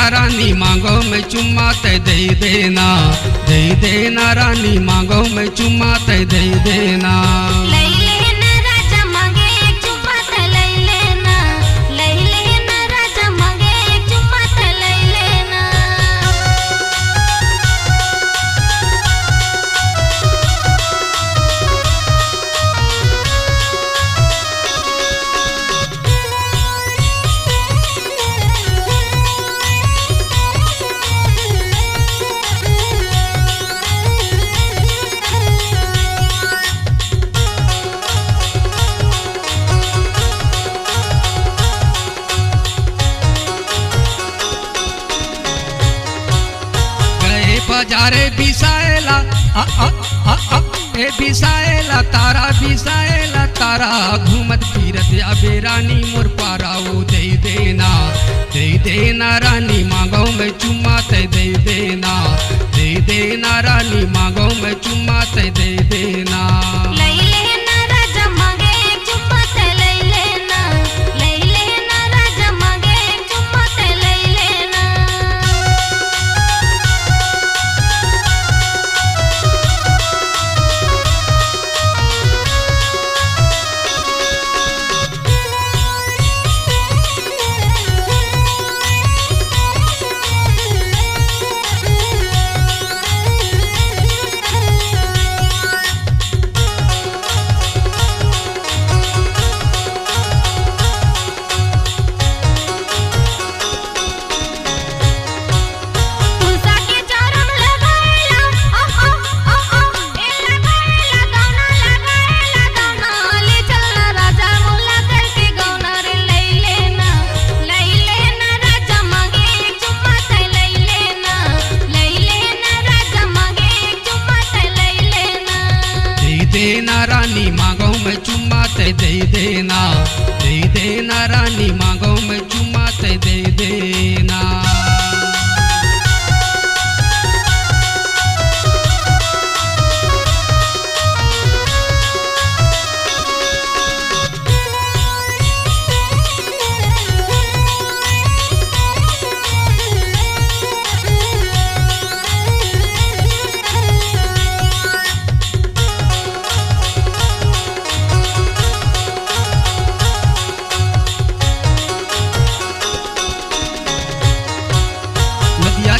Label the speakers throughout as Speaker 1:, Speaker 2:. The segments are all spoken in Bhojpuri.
Speaker 1: देना रानी मांगो में चुम्मा ते दे देना रानी मांगो में चुम्मा ते दे देना। बाजारे बिसाएला ए बिसाएला तारा घूमत फिरत अबे रानी मोर पारा वो दे देना रानी मांगो में चुम्मा ते दे देना रानी मांगो में चुम्मा ते दे देना। देना रानी मांगो में चुम्मा ते दे देना रानी मांगो में चुम्मा ते दे देना।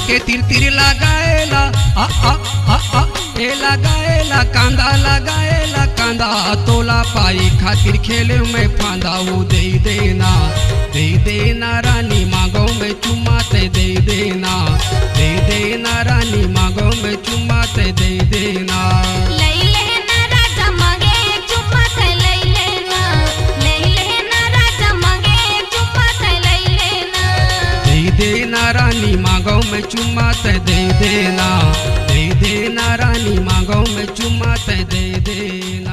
Speaker 1: के तिर लगाएला ए लगाएला कांदा तोला पाई खातिर खेले में फांदा वो दे देना रानी मांगो में चुम्मा ते दे देना रानी मांगो में चुम्मा ते दे देना। देना रानी मांगो में चुम्मा ते दे देना रानी मांगो में चुम्मा ते दे देना।